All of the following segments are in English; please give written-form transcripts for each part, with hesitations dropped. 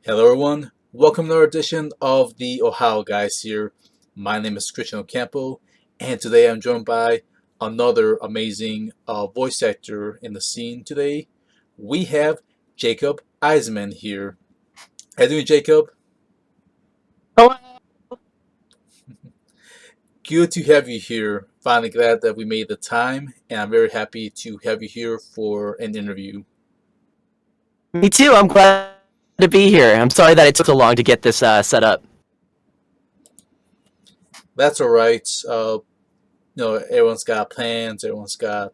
Hello, everyone. Welcome to our edition of the Ohio Guys here. My name is Christian Ocampo, and today I'm joined by another amazing voice actor in the scene today. We have Jacob Eiseman here. How you doing, Jacob? Hello. Good to have you here. Finally glad that we made the time, and I'm very happy to have you here for an interview. Me too. I'm glad to be here. I'm sorry that it took so long to get this set up. That's all right. Everyone's got plans, everyone's got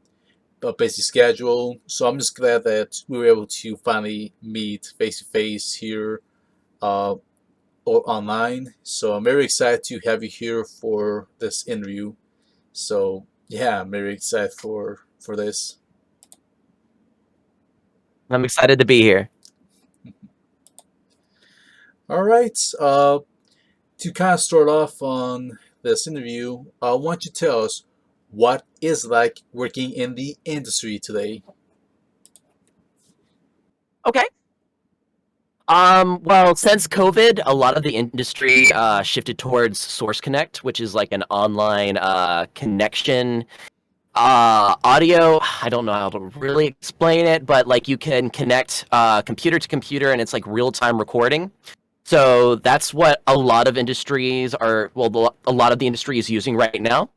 a busy schedule. So I'm just glad that we were able to finally meet face to face here uh, or online. So I'm very excited to have you here for this interview. So yeah, I'm very excited for this. I'm excited to be here. All right. To kind of start off on this interview, why don't you tell us what is like working in the industry today? Okay. Well, since COVID, a lot of the industry shifted towards Source Connect, which is like an online connection audio. I don't know how to really explain it, but like you can connect computer to computer and it's like real time recording. So that's what a lot of industries are, well, a lot of the industry is using right now.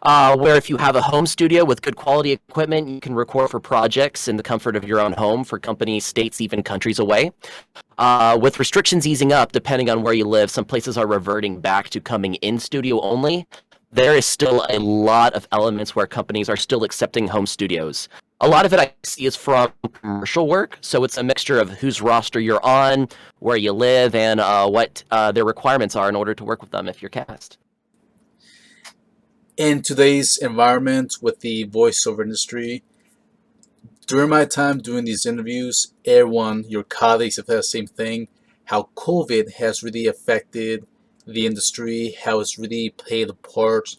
Where if you have a home studio with good quality equipment, you can record for projects in the comfort of your own home for companies, states, even countries away. With restrictions easing up, depending on where you live, some places are reverting back to coming in studio only. There is still a lot of elements where companies are still accepting home studios. A lot of it I see is from commercial work, so it's a mixture of whose roster you're on, where you live, and what their requirements are in order to work with them if you're cast. In today's environment with the voiceover industry, during my time doing these interviews, everyone, your colleagues have had the same thing, how COVID has really affected the industry, how it's really played a part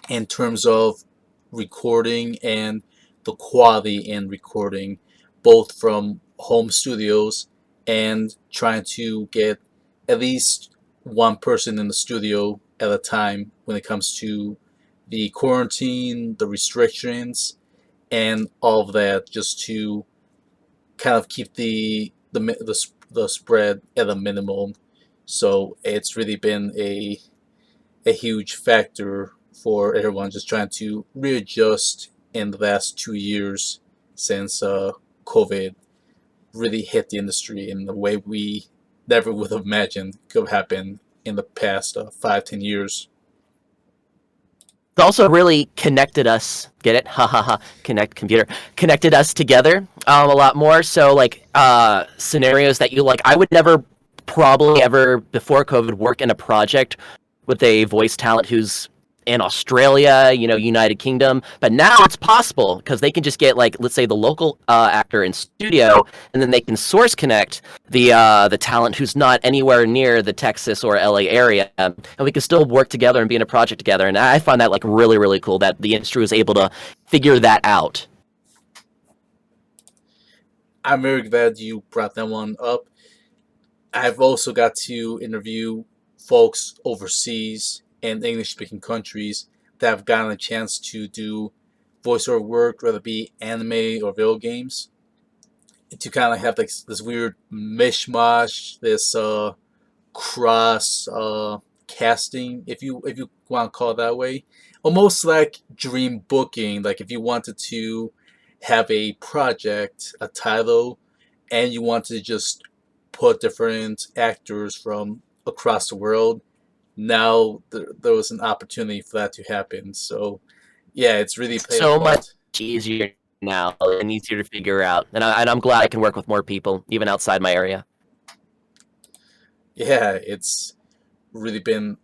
in terms of recording and the quality in recording, both from home studios and trying to get at least one person in the studio at a time when it comes to the quarantine, the restrictions, and all of that, just to kind of keep the spread at a minimum. So it's really been a huge factor for everyone just trying to readjust in the last 2 years since COVID really hit the industry in the way we never would have imagined could have happened in the past 5, 10 years. It's also really connected us. Get it? Ha ha ha. Connect computer. Connected us together a lot more. So like scenarios that you like, I would never probably ever before COVID work in a project with a voice talent who's in Australia, United Kingdom. But now it's possible because they can just get like, let's say, the local actor in studio, and then they can source connect the talent who's not anywhere near the Texas or LA area, and we can still work together and be in a project together. And I find that like really really cool that the industry was able to figure that out. I'm very glad you brought that one up. I've also got to interview folks overseas and English speaking countries that have gotten a chance to do voiceover work, whether it be anime or video games, to kind of have like this weird mishmash, this cross casting, if you want to call it that way, almost like dream booking. Like if you wanted to have a project, a title, and you wanted to just put different actors from across the world, now there was an opportunity for that to happen. So yeah, it's really played a So much part. easier now and easier to figure out, and I'm glad I can work with more people even outside my area. Yeah, it's really been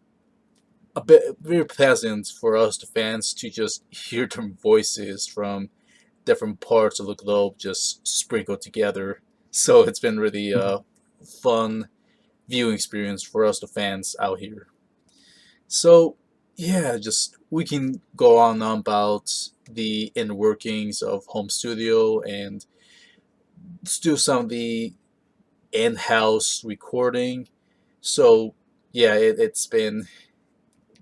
a bit very pleasant for us, the fans, to just hear their voices from different parts of the globe just sprinkled together. So it's been really a fun viewing experience for us, the fans out here. So yeah, just we can go on about the inner workings of home studio and let's do some of the in-house recording. So yeah, it's been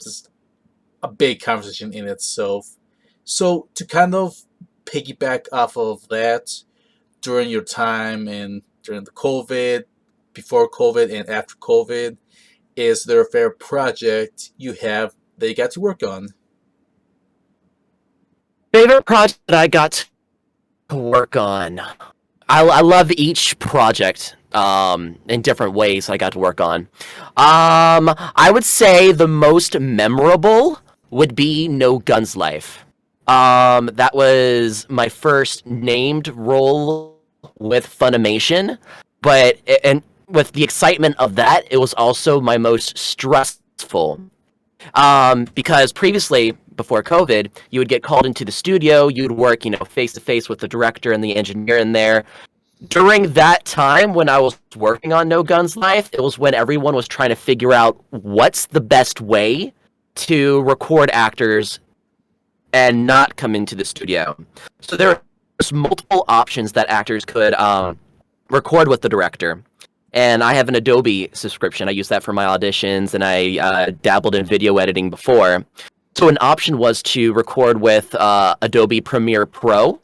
just a big conversation in itself. So to kind of piggyback off of that, during your time and during the COVID, before COVID and after COVID, is there a favorite project you have that you got to work on? Favorite project that I got to work on. I love each project in different ways I got to work on. I would say the most memorable would be No Guns Life. That was my first named role with Funimation, but and with the excitement of that, it was also my most stressful. Because previously, before COVID, you would get called into the studio, you'd work, face to face with the director and the engineer in there. During that time when I was working on No Guns Life, it was when everyone was trying to figure out what's the best way to record actors and not come into the studio. So there was multiple options that actors could record with the director. And I have an Adobe subscription. I use that for my auditions, and I dabbled in video editing before. So an option was to record with Adobe Premiere Pro.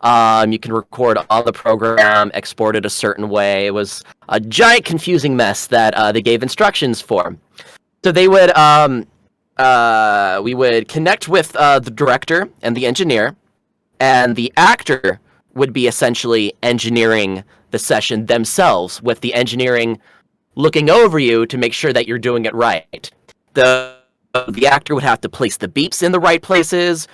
You can record on the program, export it a certain way. It was a giant confusing mess that they gave instructions for. So they would, we would connect with the director and the engineer, and the actor would be essentially engineering the session themselves, with the engineering looking over you to make sure that you're doing it right. The actor would have to place the beeps in the right places,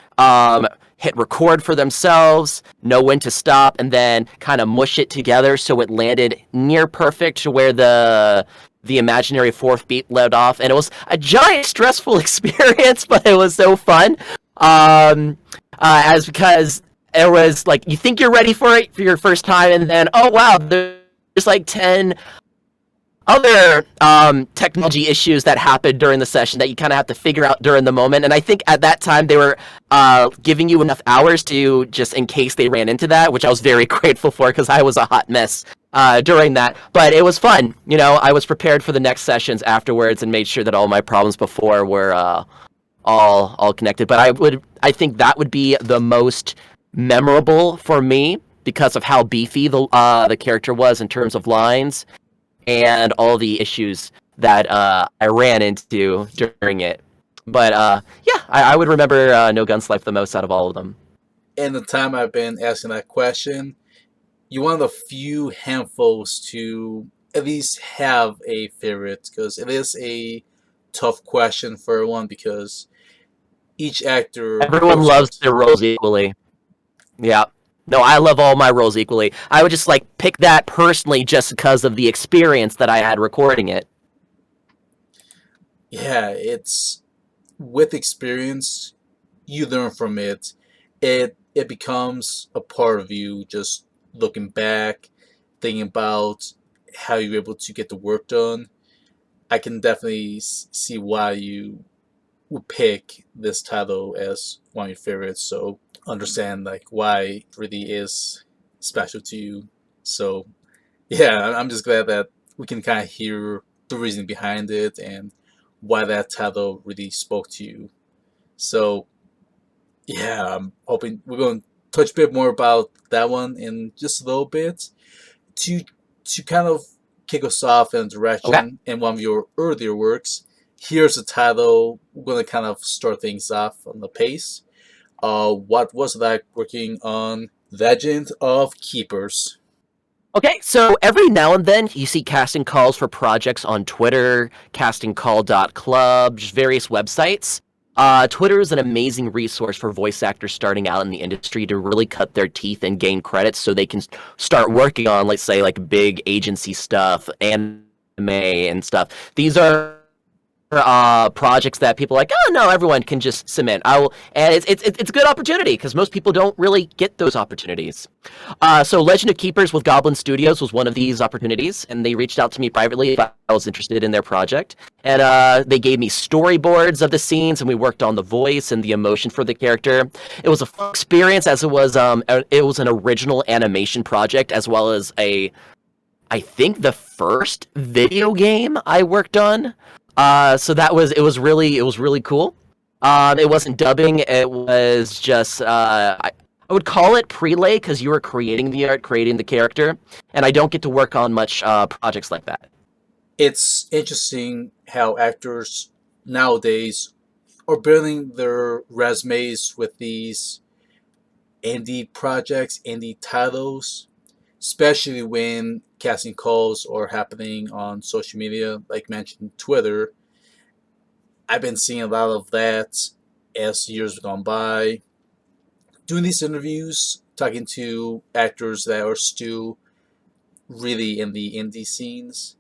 hit record for themselves, know when to stop, and then kind of mush it together so it landed near perfect to where the imaginary fourth beat led off. And it was a giant stressful experience, but it was so fun. As because it was like, you think you're ready for it for your first time, and then, oh wow, there's like 10 other technology issues that happened during the session that you kind of have to figure out during the moment. And I think at that time they were giving you enough hours to, just in case they ran into that, which I was very grateful for, because I was a hot mess during that. But it was fun. I was prepared for the next sessions afterwards and made sure that all my problems before were all connected. But I think that would be the most memorable for me, because of how beefy the character was in terms of lines and all the issues that I ran into during it. But yeah, I would remember No Guns Life the most out of all of them. In the time I've been asking that question, you're one of the few handfuls to at least have a favorite, because it is a tough question for everyone, because each actor Everyone loves their roles equally. Yeah. No, I love all my roles equally. I would just pick that personally just because of the experience that I had recording it. Yeah, it's with experience, you learn from it. It becomes a part of you, just looking back, thinking about how you're able to get the work done. I can definitely see why you would pick this title as one of your favorites. So understand why it really is special to you. So yeah, I'm just glad that we can kind of hear the reason behind it and why that title really spoke to you. So yeah, I'm hoping we're going to touch a bit more about that one in just a little bit. To kind of kick us off in a Okay. direction in one of your earlier works, here's the title. We're going to kind of start things off on the pace. What was it like working on Legend of Keepers? Okay, so every now and then you see casting calls for projects on Twitter, castingcall.club, just various websites. Twitter is an amazing resource for voice actors starting out in the industry to really cut their teeth and gain credits so they can start working on, let's say, big agency stuff, anime and stuff. These are projects that people are like, oh no, everyone can just submit. And it's a good opportunity because most people don't really get those opportunities. So Legend of Keepers with Goblin Studios was one of these opportunities, and they reached out to me privately if I was interested in their project. And they gave me storyboards of the scenes, and we worked on the voice and the emotion for the character. It was a fun experience, as it was an original animation project, as well as a I think the first video game I worked on. So that was it was really cool. It wasn't dubbing. It was just I would call it prelay because you were creating the art, creating the character, and I don't get to work on much projects like that. It's interesting how actors nowadays are building their resumes with these indie projects, indie titles, especially when casting calls are happening on social media, like mentioned Twitter. I've been seeing a lot of that as years have gone by. Doing these interviews, talking to actors that are still really in the indie scenes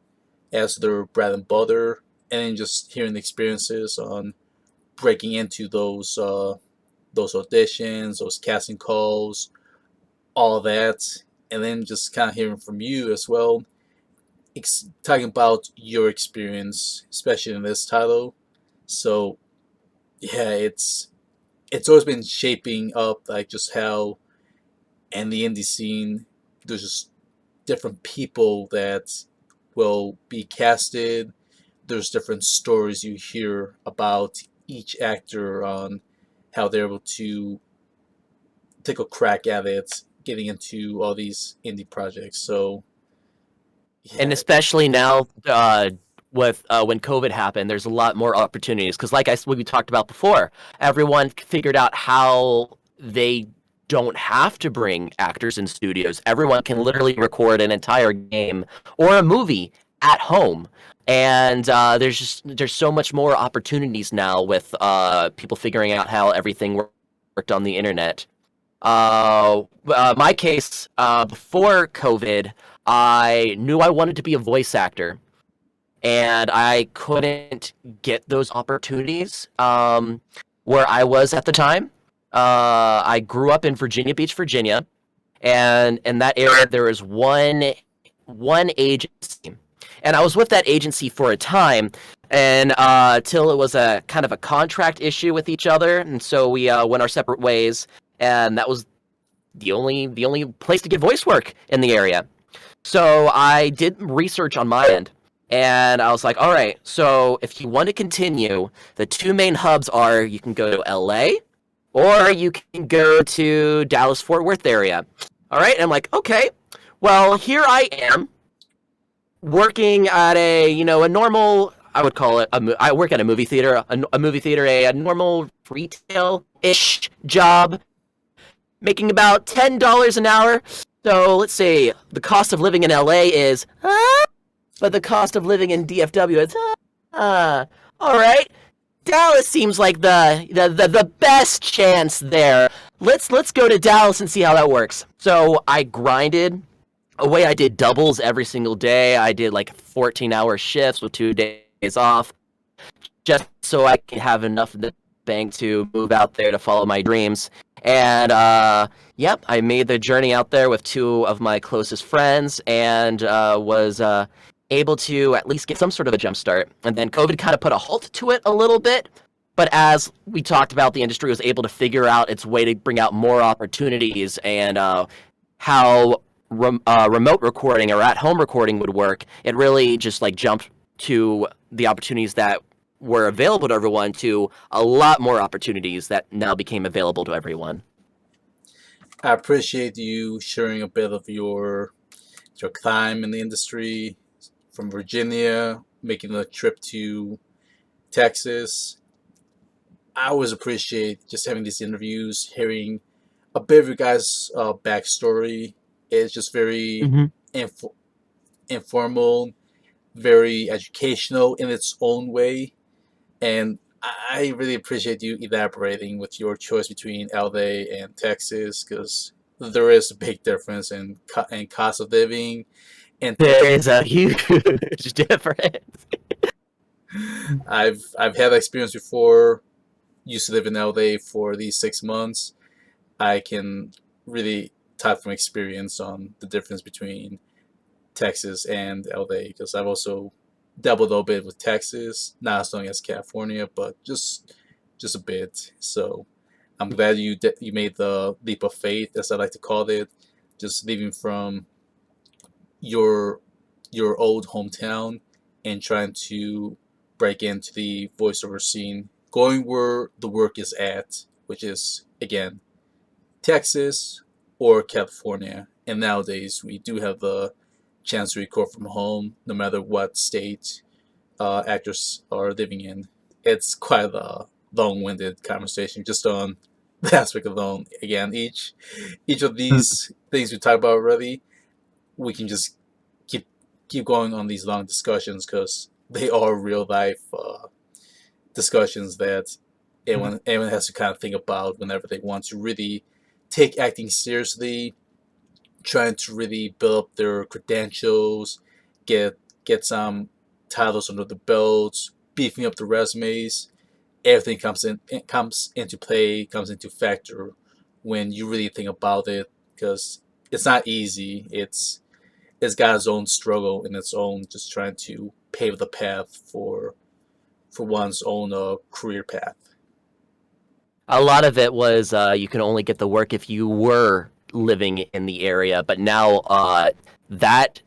as their bread and butter, and then just hearing the experiences on breaking into those auditions, those casting calls, all that, and then just kind of hearing from you as well, talking about your experience, especially in this title. So yeah, it's always been shaping up like just how in the indie scene there's just different people that will be casted. There's different stories you hear about each actor on how they're able to take a crack at it, getting into all these indie projects. So And yeah, especially now with when COVID happened, there's a lot more opportunities because, like we talked about before, everyone figured out how they don't have to bring actors in studios. Everyone can literally record an entire game or a movie at home. And there's so much more opportunities now with people figuring out how everything worked on the internet. My case, before COVID, I knew I wanted to be a voice actor, and I couldn't get those opportunities where I was at the time. I grew up in Virginia Beach, Virginia, and in that area there was one agency, and I was with that agency for a time, and till it was a kind of a contract issue with each other, and so we went our separate ways, and that was the only place to get voice work in the area. So I did research on my end, and I was like, all right, so if you want to continue, the two main hubs are you can go to LA or you can go to Dallas Fort Worth area. All right, and I'm like, okay, well here I am working at a normal, I would call it I work at a movie theater, a movie theater, a normal retail ish job, making about $10 an hour. So let's say the cost of living in LA is, but the cost of living in DFW is, all right. Dallas seems like the best chance there. Let's go to Dallas and see how that works. So I grinded away. I did doubles every single day. I did like 14-hour shifts with 2 days off, just so I could have enough in the bank to move out there to follow my dreams. And yep, I made the journey out there with two of my closest friends, and was able to at least get some sort of a jump start. And then COVID kind of put a halt to it a little bit. But as we talked about, the industry was able to figure out its way to bring out more opportunities, and how remote recording or at home recording would work. It really just like jumped to the opportunities that were available to everyone to a lot more opportunities that now became available to everyone. I appreciate you sharing a bit of your time in the industry from Virginia, making the trip to Texas. I always appreciate just having these interviews, hearing a bit of your guys' backstory. It's just very Mm-hmm. inf- informal, very educational in its own way. And I really appreciate you elaborating with your choice between LA and Texas because there is a big difference in cost of living. And There is a huge difference. I've had that experience before. Used to live in LA for these 6 months. I can really talk from experience on the difference between Texas and LA because I've also dabbled a little bit with Texas, not as long as California, but just a bit. So I'm glad you made the leap of faith, as I like to call it, just leaving from your your old hometown and trying to break into the voiceover scene, going where the work is at, which is again Texas or California. And nowadays we do have the chance to record from home, no matter what state actors are living in. It's quite a long-winded conversation just on the aspect alone. Again, each of these things we talked about already, we can just keep keep going on these long discussions because they are real life discussions that anyone has to kind of think about whenever they want to really take acting seriously, trying to really build up their credentials, get get some titles under the belts, beefing up the resumes. Everything comes into play, comes into factor when you really think about it, because it's not easy. It's got its own struggle and its own just trying to pave the path for one's own career path. A lot of it was you can only get the work if you were living in the area, but now that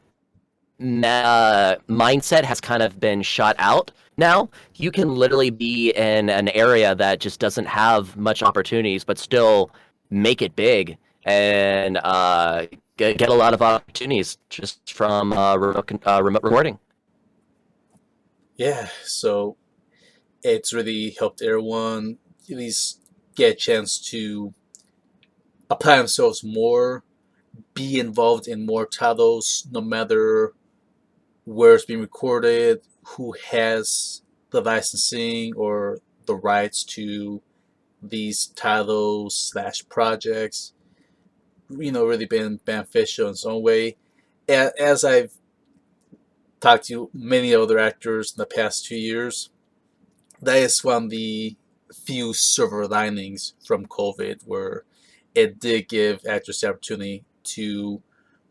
mindset has kind of been shot out. Now you can literally be in an area that just doesn't have much opportunities, but still make it big and get a lot of opportunities just from remote recording. Yeah, so it's really helped everyone at least get a chance to apply themselves more, be involved in more titles, no matter where it's being recorded, who has the licensing or the rights to these titles slash projects. Really been beneficial in its own way. As I've talked to many other actors in the past 2 years, that is one of the few silver linings from COVID, where it did give actors the opportunity to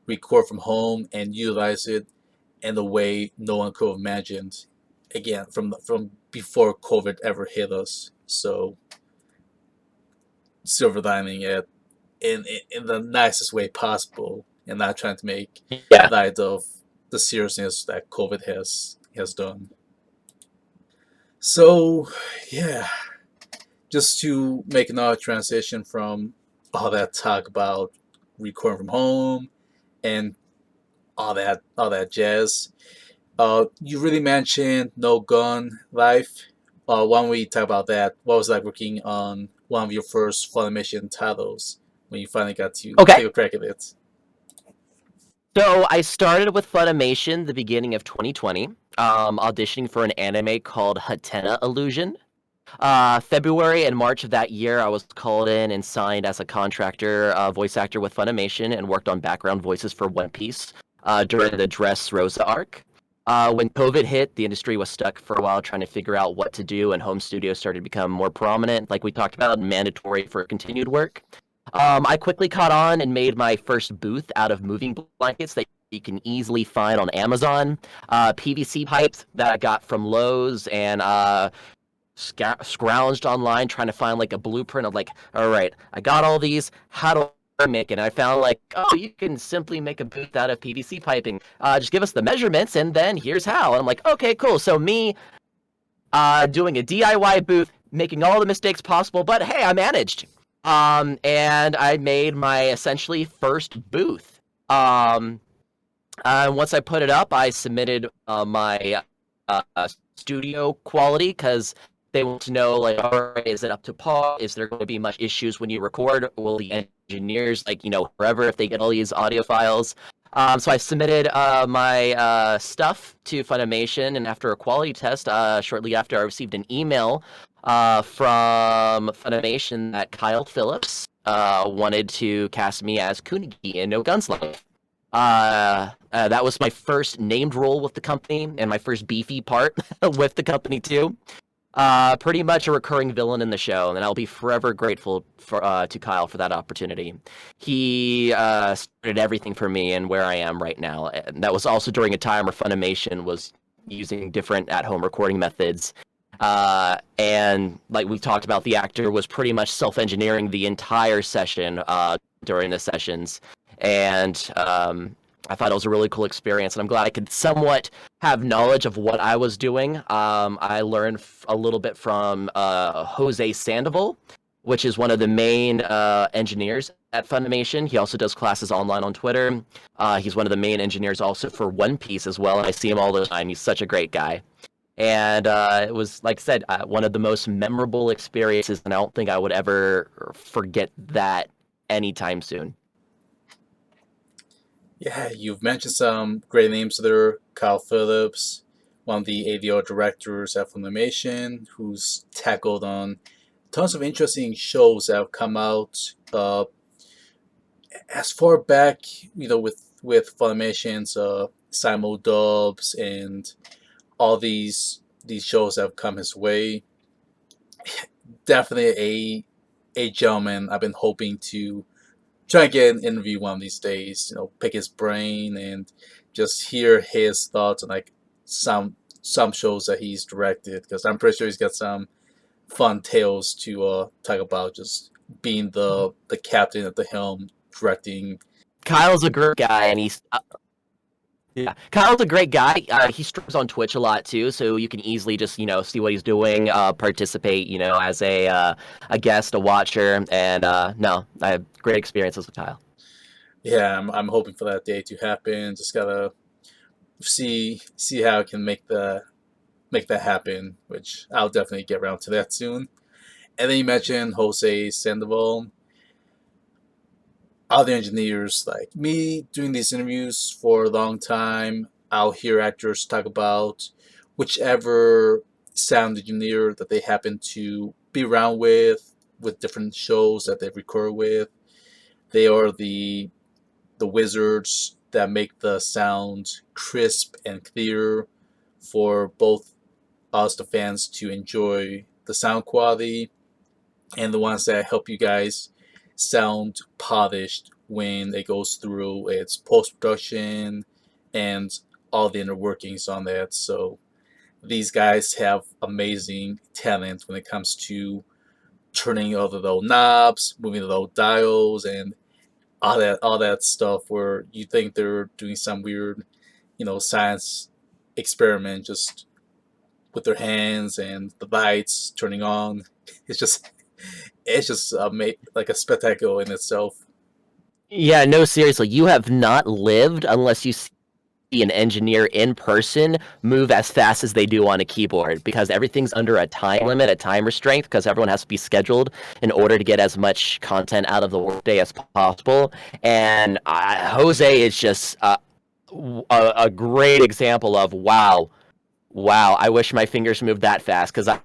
record from home and utilize it in a way no one could have imagined. Again, from before COVID ever hit us. So silver lining it in the nicest way possible, and not trying to make Yeah. light of the seriousness that COVID has done. So yeah, just to make another transition from all that talk about recording from home and all that jazz. You really mentioned no gun life. Why don't we talk about that? What was it like working on one of your first Funimation titles when you finally got to Okay. take a crack at it? So I started with Funimation the beginning of 2020, auditioning for an anime called Hatena Illusion. February and March of that year, I was called in and signed as a contractor voice actor with Funimation and worked on background voices for One Piece during the Dressrosa arc. When COVID hit, the industry was stuck for a while trying to figure out what to do, and home studios started to become more prominent, like we talked about, mandatory for continued work. I quickly caught on and made my first booth out of moving blankets that you can easily find on Amazon, PVC pipes that I got from Lowe's, and scrounged online trying to find like a blueprint of like, all right, I got all these. How do I make it? And I found like, oh, you can simply make a booth out of PVC piping. Just give us the measurements, and then here's how. And I'm like, okay, cool. So me doing a DIY booth, making all the mistakes possible, but hey, I managed. And I made my essentially first booth. Once I put it up, I submitted my studio quality because they want to know, like, all right, is it up to par? Is there going to be much issues when you record? Will the engineers, like, wherever, if they get all these audio files? So I submitted my stuff to Funimation, and after a quality test, shortly after, I received an email from Funimation that Kyle Phillips wanted to cast me as Kunigi in No Gunslinger. That was my first named role with the company and my first beefy part with the company too. Pretty much a recurring villain in the show, and I'll be forever grateful to Kyle for that opportunity. He started everything for me and where I am right now. And that was also during a time where Funimation was using different at-home recording methods. And like we talked about, the actor was pretty much self-engineering the entire session during the sessions. And I thought it was a really cool experience, and I'm glad I could somewhat have knowledge of what I was doing. I learned a little bit from Jose Sandoval, which is one of the main engineers at Funimation. He also does classes online on Twitter. He's one of the main engineers also for One Piece as well, and I see him all the time. He's such a great guy. And it was, like I said, one of the most memorable experiences, and I don't think I would ever forget that anytime soon. Yeah, you've mentioned some great names there. Kyle Phillips, one of the ADR directors at Funimation, who's tackled on tons of interesting shows that have come out as far back, with Funimation's simul dubs and all these shows that have come his way. Definitely a gentleman I've been hoping to try and get an interview one of these days. Pick his brain and just hear his thoughts on like some shows that he's directed, because I'm pretty sure he's got some fun tales to talk about. Just being the captain at the helm, directing. Kyle's a great guy, and he's yeah, Kyle's a great guy. He streams on Twitch a lot too, so you can easily just see what he's doing, participate, as a guest, a watcher, and no, I have great experiences with Kyle. Yeah, I'm hoping for that day to happen. Just gotta see how I can make that happen, which I'll definitely get around to that soon. And then you mentioned Jose Sandoval. Other engineers like me doing these interviews for a long time, I'll hear actors talk about whichever sound engineer that they happen to be around with different shows that they record with. They are the wizards that make the sound crisp and clear for both us, the fans, to enjoy the sound quality, and the ones that help you guys sound polished when it goes through its post production and all the inner workings on that. So these guys have amazing talent when it comes to turning all the little knobs, moving the little dials, and all that stuff where you think they're doing some weird, science experiment just with their hands and the lights turning on. It's just it's just like a spectacle in itself. Yeah, no, seriously, you have not lived unless you see an engineer in person move as fast as they do on a keyboard, because everything's under a time limit, a time restraint, because everyone has to be scheduled in order to get as much content out of the workday as possible. And Jose is just a great example of wow. I wish my fingers moved that fast, because I,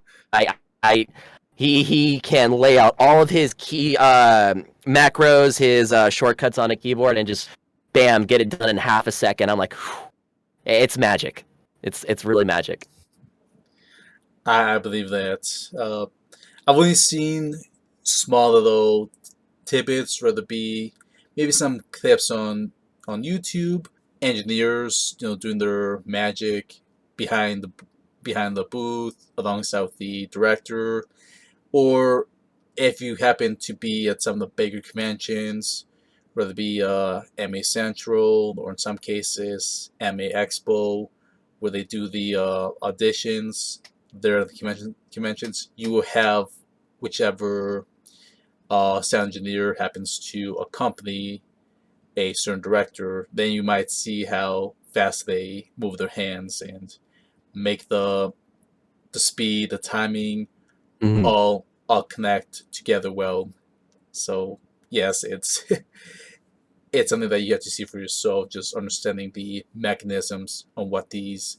I he can lay out all of his key macros, his shortcuts on a keyboard, and just bam, get it done in half a second. I'm like, whew, it's magic. It's really magic. I believe that. I've only seen small little tidbits, whether it be maybe some clips on YouTube, engineers doing their magic behind the booth alongside with the director, or if you happen to be at some of the bigger conventions, whether it be MA Central or in some cases MA Expo, where they do the auditions there at the conventions, you will have whichever sound engineer happens to accompany a certain director. Then you might see how fast they move their hands and make the speed, the timing, Mhm. all connect together well. So yes, it's something that you have to see for yourself, just understanding the mechanisms on what these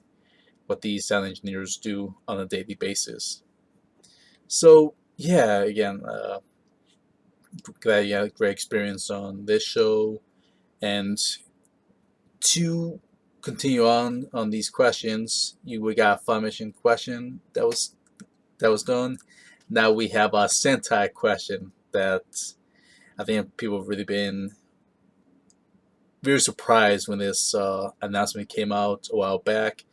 sound engineers do on a daily basis. So yeah, again, glad you had a great experience on this show. And to continue on these questions, we got a fun mission question that was done. Now we have a Sentai question that I think people have really been very surprised when this announcement came out a while back.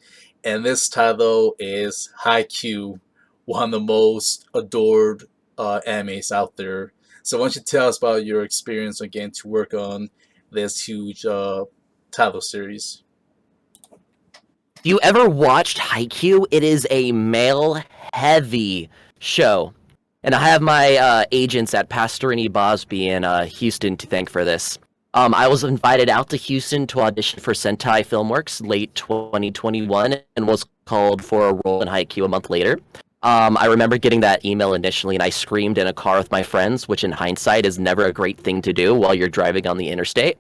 And this title is Haikyu, one of the most adored animes out there. So why don't you tell us about your experience on getting to work on this huge title series. If you ever watched Haikyu, it is a male-heavy show. And I have my agents at Pastorini Bosby in Houston to thank for this. I was invited out to Houston to audition for Sentai Filmworks late 2021 and was called for a role in Haikyu a month later. I remember getting that email initially, and I screamed in a car with my friends, which in hindsight is never a great thing to do while you're driving on the interstate.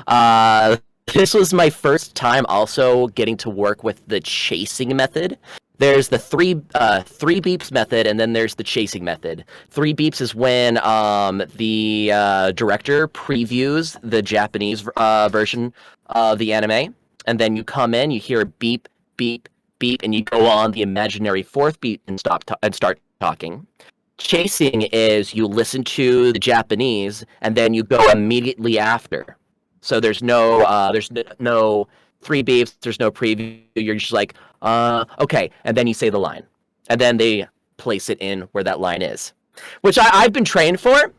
Uh, this was my first time also getting to work with the chasing method. There's the three beeps method, and then there's the chasing method. Three beeps is when the director previews the Japanese version of the anime, and then you come in, you hear a beep, beep, beep, and you go on the imaginary fourth beat and start talking. Chasing is you listen to the Japanese, and then you go immediately after. So there's no three beeps, there's no preview. You're just like, okay, and then you say the line, and then they place it in where that line is, which I've been trained for.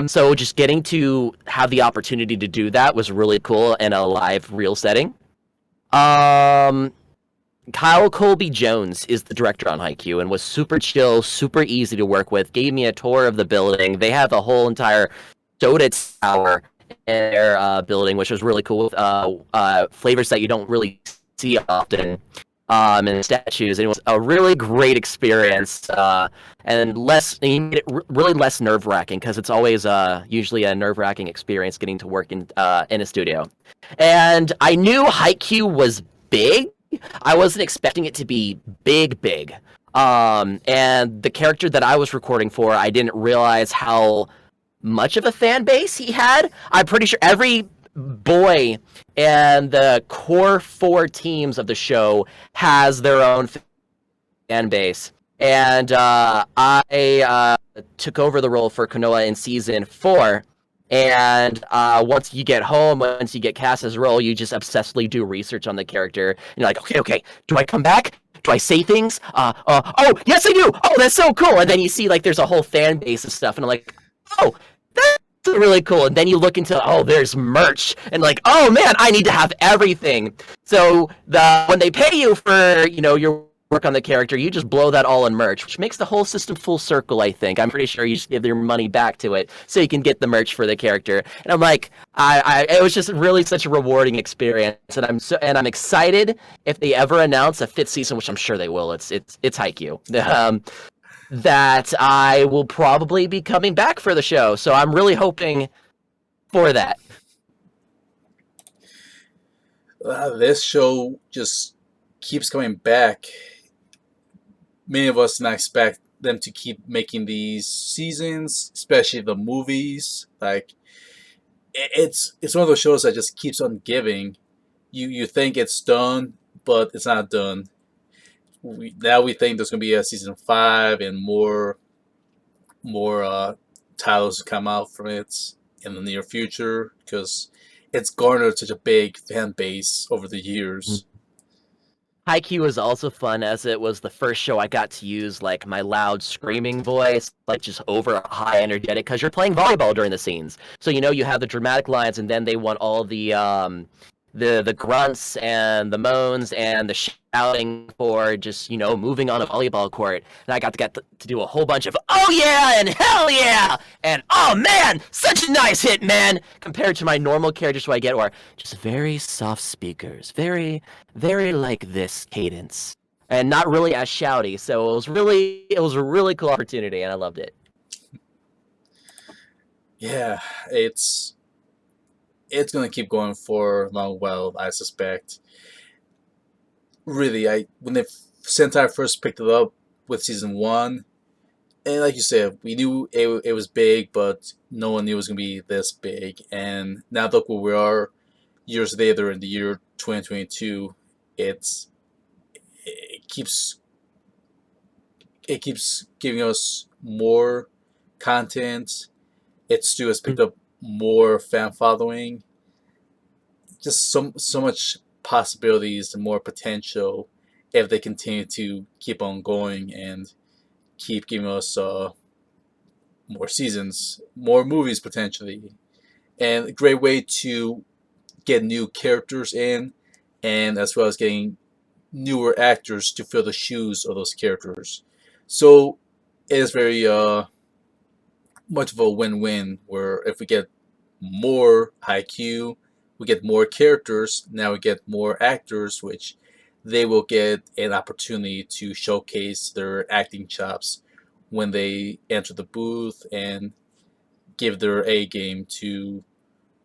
So just getting to have the opportunity to do that was really cool in a live, real setting. Um, Kyle Colby Jones is the director on Haikyuu and was super chill, super easy to work with. Gave me a tour of the building. They have a whole entire soda tower in their building, which was really cool with flavors that you don't really see often and statues. And it was a really great experience and really less nerve wracking because it's always usually a nerve wracking experience getting to work in a studio. And I knew Haikyuu was big. I wasn't expecting it to be big, big. And the character that I was recording for, I didn't realize how much of a fan base he had. I'm pretty sure every boy and the core four teams of the show has their own fan base. And I took over the role for Konoha in season 4. And once you get home, once you get cast as a role, you just obsessively do research on the character. And you're like, okay, do I come back? Do I say things? Oh, yes, I do. Oh, that's so cool. And then you see like there's a whole fan base of stuff, and I'm like, oh, that's really cool. And then you look into, oh, there's merch, and like, oh man, I need to have everything. So when they pay you for your work on the character, you just blow that all in merch, which makes the whole system full circle. I think I'm pretty sure you just give your money back to it so you can get the merch for the character. And I'm like, it was just really such a rewarding experience, and I'm excited if they ever announce a 5th season, which I'm sure they will. It's Haikyuu. That I will probably be coming back for the show, so I'm really hoping for that. This show just keeps coming back. Many of us did not expect them to keep making these seasons, especially the movies. Like, it's one of those shows that just keeps on giving. You think it's done, but it's not done. Now we think there's gonna be a season 5 and more titles to come out from it in the near future because it's garnered such a big fan base over the years. Haikyuu was also fun as it was the first show I got to use like my loud screaming voice, like just over high energetic, because you're playing volleyball during the scenes. So you have the dramatic lines, and then they want all the grunts and the moans and the shouting for just moving on a volleyball court. And I got to get to do a whole bunch of oh yeah and hell yeah and oh man, such a nice hit, man, compared to my normal characters who I get or just very soft speakers, very very like this cadence, and not really as shouty. So it was a really cool opportunity, and I loved it. Yeah, it's gonna keep going for a long while, I suspect. Really, when the Sentai first picked it up with season 1, and like you said, we knew it was big, but no one knew it was gonna be this big. And now look where we are, years later in the year 2022. It keeps giving us more content. It still has picked up more fan following. Just so much possibilities and more potential if they continue to keep on going and keep giving us more seasons, more movies potentially, and a great way to get new characters in, and as well as getting newer actors to fill the shoes of those characters. So it is very much of a win-win. Where if we get more Haikyu, we get more characters. Now we get more actors, which they will get an opportunity to showcase their acting chops when they enter the booth and give their A game to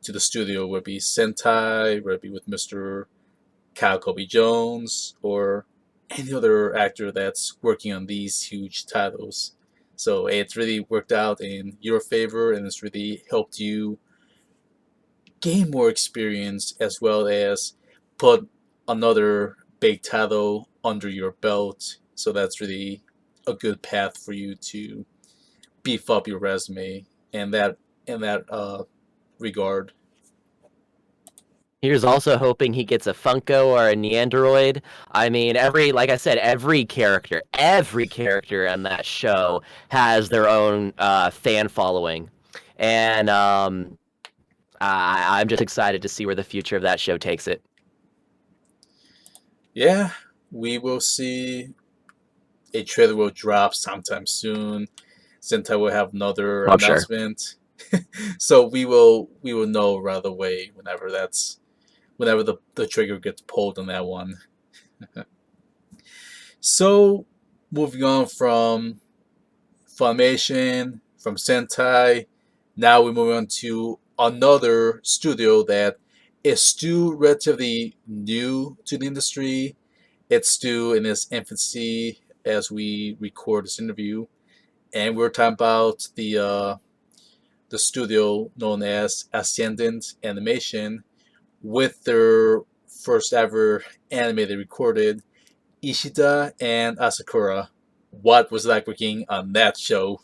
the studio, whether it be Sentai, whether it be with Mr. Kyle Kobe Jones, or any other actor that's working on these huge titles. So it's really worked out in your favor, and it's really helped you gain more experience as well as put another big title under your belt. So that's really a good path for you to beef up your resume in that regard. Here's also hoping he gets a Funko or a Neanderoid. I mean, like I said, every character on that show has their own fan following, and I'm just excited to see where the future of that show takes it. Yeah, we will see. A trailer will drop sometime soon. Sentai will have another I'm sure. announcement. So we will know right away whenever the trigger gets pulled on that one. So moving on from Funimation, from Sentai, now we move on to another studio that is still relatively new to the industry. It's still in its infancy as we record this interview, and we're talking about the studio known as Ascendant Animation with their first ever anime they recorded, Ishida and Asakura. What was it like working on that show?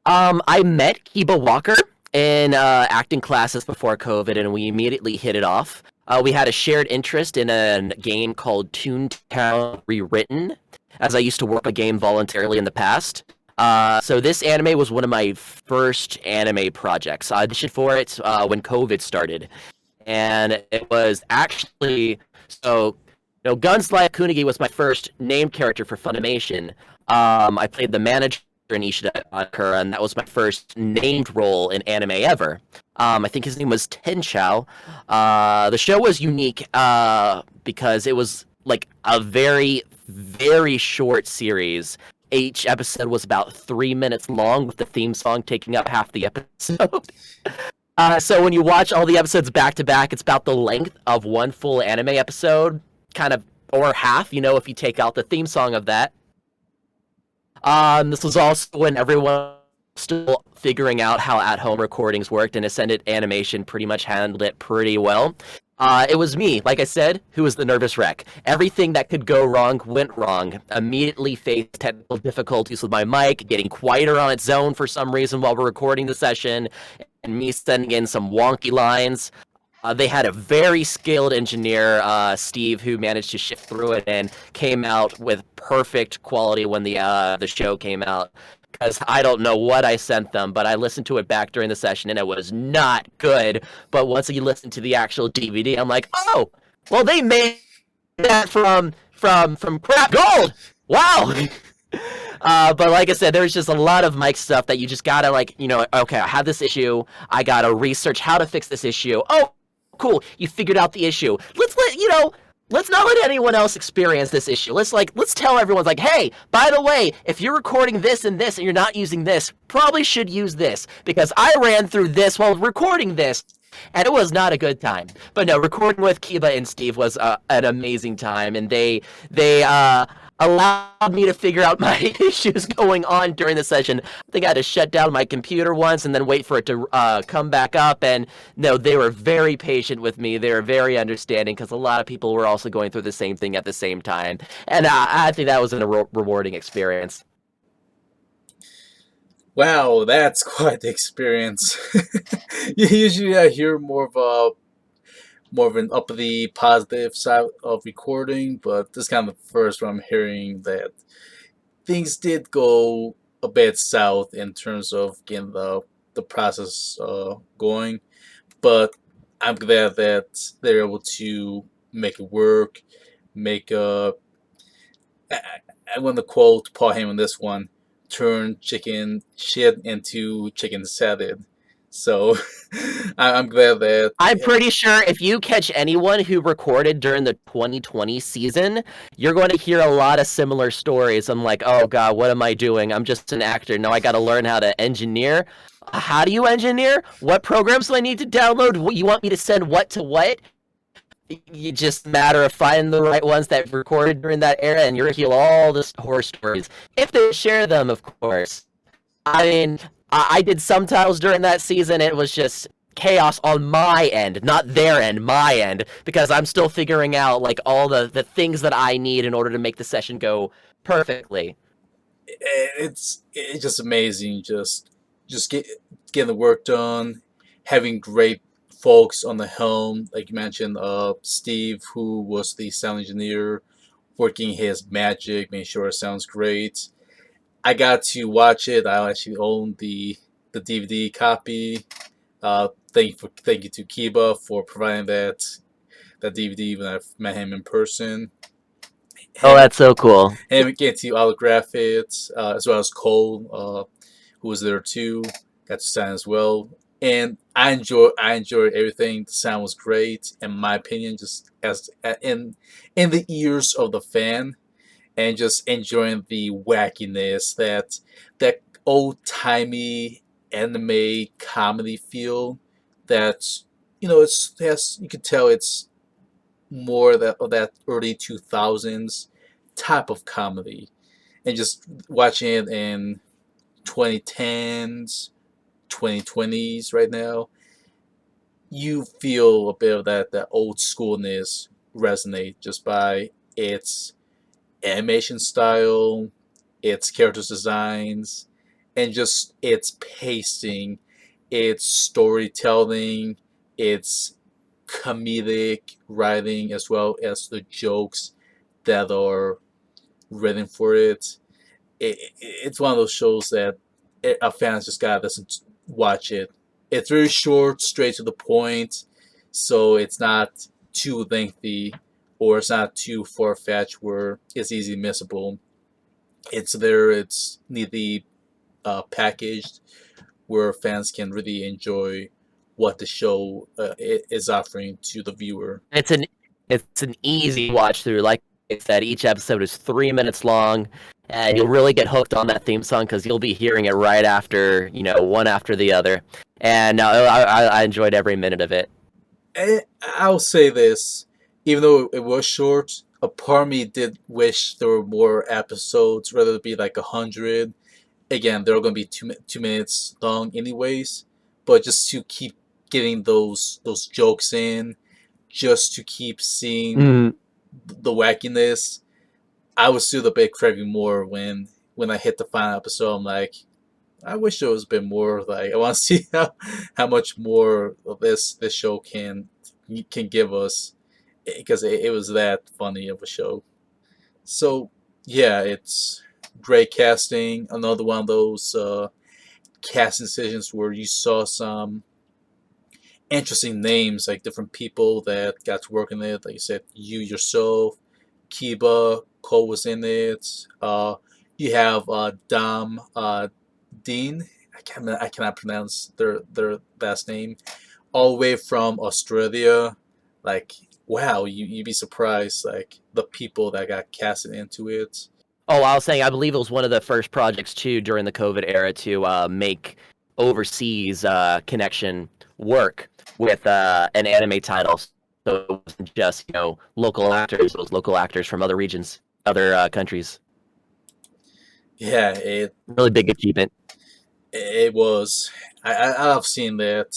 I met Kiba Walker in acting classes before COVID, and we immediately hit it off. We had a shared interest in a game called Toontown Rewritten, as I used to work a game voluntarily in the past. So this anime was one of my first anime projects. I auditioned for it when COVID started, and it was actually so. Guns Like Kunigi was my first named character for Funimation. I played the manager in Ishida and Asakura, and that was my first named role in anime ever. I think his name was Tenchao. The show was unique because it was like a very, very short series. Each episode was about 3 minutes long, with the theme song taking up half the episode. So when you watch all the episodes back to back, it's about the length of one full anime episode, kind of, or half, if you take out the theme song of that. This was also when everyone was still figuring out how at-home recordings worked, and Ascendant Animation pretty much handled it pretty well. It was me, like I said, who was the nervous wreck. Everything that could go wrong went wrong. Immediately faced technical difficulties with my mic, getting quieter on its own for some reason while we're recording the session, and me sending in some wonky lines. They had a very skilled engineer, Steve, who managed to shift through it and came out with perfect quality when the show came out. Because I don't know what I sent them, but I listened to it back during the session and it was not good. But once you listen to the actual DVD, I'm like, oh, well, they made that from crap gold. Wow. But like I said, there's just a lot of mic stuff that you just gotta okay, I have this issue. I gotta research how to fix this issue. Oh, cool, you figured out the issue. Let's not let anyone else experience this issue. Let's tell everyone, like, hey, by the way, if you're recording this and this and you're not using this, probably should use this, because I ran through this while recording this, and it was not a good time. But no, recording with Kiba and Steve was an amazing time, and they allowed me to figure out my issues going on during the session. I think I had to shut down my computer once and then wait for it to come back up. And no, they were very patient with me. They were very understanding, because a lot of people were also going through the same thing at the same time. And I think that was a rewarding experience. Wow, that's quite the experience. Usually, I hear more of an uppity, positive side of recording, but this is kind of the first one I'm hearing that things did go a bit south in terms of getting the process going. But I'm glad that they're able to make it work, make I want to quote Paul Heyman this one, turn chicken shit into chicken salad. So I'm glad that I'm pretty sure if you catch anyone who recorded during the 2020 season, you're going to hear a lot of similar stories. I'm like, oh God, what am I doing? I'm just an actor. No, I got to learn how to engineer. How do you engineer? What programs do I need to download? What, you want me to send what to what? You just matter of finding the right ones that recorded during that era, and you're gonna hear all the horror stories if they share them, of course. I mean, I did subtitles during that season. It was just chaos on my end, not their end, my end, because I'm still figuring out like all the things that I need in order to make the session go perfectly. it's just amazing. Just getting the work done, having great folks on the helm, like you mentioned, Steve, who was the sound engineer, working his magic, making sure it sounds great. I got to watch it. I actually own the DVD copy. Thank you to Kiba for providing that DVD when I've met him in person. Oh, Him that's so cool. him getting to autograph it, as well as Cole, who was there too, got to sign as well. And I enjoyed everything. The sound was great, in my opinion, just as in the ears of the fan, and just enjoying the wackiness that old timey anime comedy feel. That it's has you could tell it's more of that early 2000s type of comedy, and just watching it in 2010s, 2020s right now, you feel a bit of that old schoolness resonate just by its animation style, its characters designs, and just its pacing, its storytelling, its comedic writing, as well as the jokes that are written for it. It's one of those shows that a fans just gotta listen to, watch it. It's very short, straight to the point, so it's not too lengthy or it's not too far fetched where it's easily missable. It's there. It's neatly packaged where fans can really enjoy what the show is offering to the viewer. It's an it's an easy watch through. Like I said, each episode is 3 minutes long, and you'll really get hooked on that theme song because you'll be hearing it right after one after the other. And I enjoyed every minute of it. And I'll say this, even though it was short, a part of me did wish there were more episodes, rather than be like 100. Again, they're going to be 2 minutes long, anyways. But just to keep getting those jokes in, just to keep seeing Mm. the wackiness, I was still a bit craving more when I hit the final episode. I'm like, I wish there was a bit more. Like, I want to see how much more of this show can give us, because it was that funny of a show. So yeah, it's great casting. Another one of those casting decisions where you saw some interesting names, like different people that got to work in it. Like you said, you yourself, Kiba, Cole was in it. You have Dom Dean. I cannot pronounce their last name. All the way from Australia. Like, wow, you'd be surprised, like the people that got casted into it. Oh, I was saying I believe it was one of the first projects too during the COVID era to make overseas connection work with an anime title. So it wasn't just local actors; it was local actors from other regions, other countries. Yeah, Really big achievement. it was. I've seen that.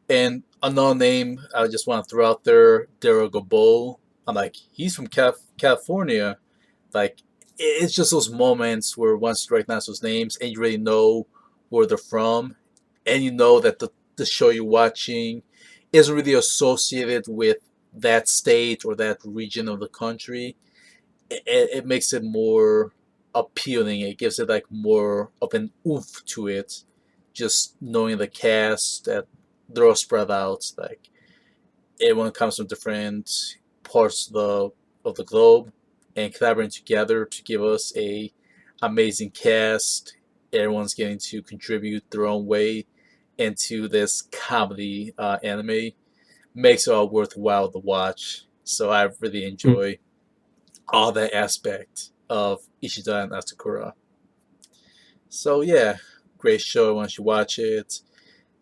And another name I just want to throw out there, Daryl Gabol. I'm like, he's from California. Like, it's just those moments where once you recognize those names and you really know where they're from, and you know that the show you're watching isn't really associated with that state or that region of the country. It makes it more appealing. It gives it like more of an oomph to it. Just knowing the cast that they're all spread out, like Everyone comes from different parts of the globe and collaborating together to give us a amazing cast. Everyone's getting to contribute their own way into this comedy anime. Makes it all worthwhile to watch. So I really enjoy all that aspect of Ishida and Asakura. So yeah, great show once you watch it.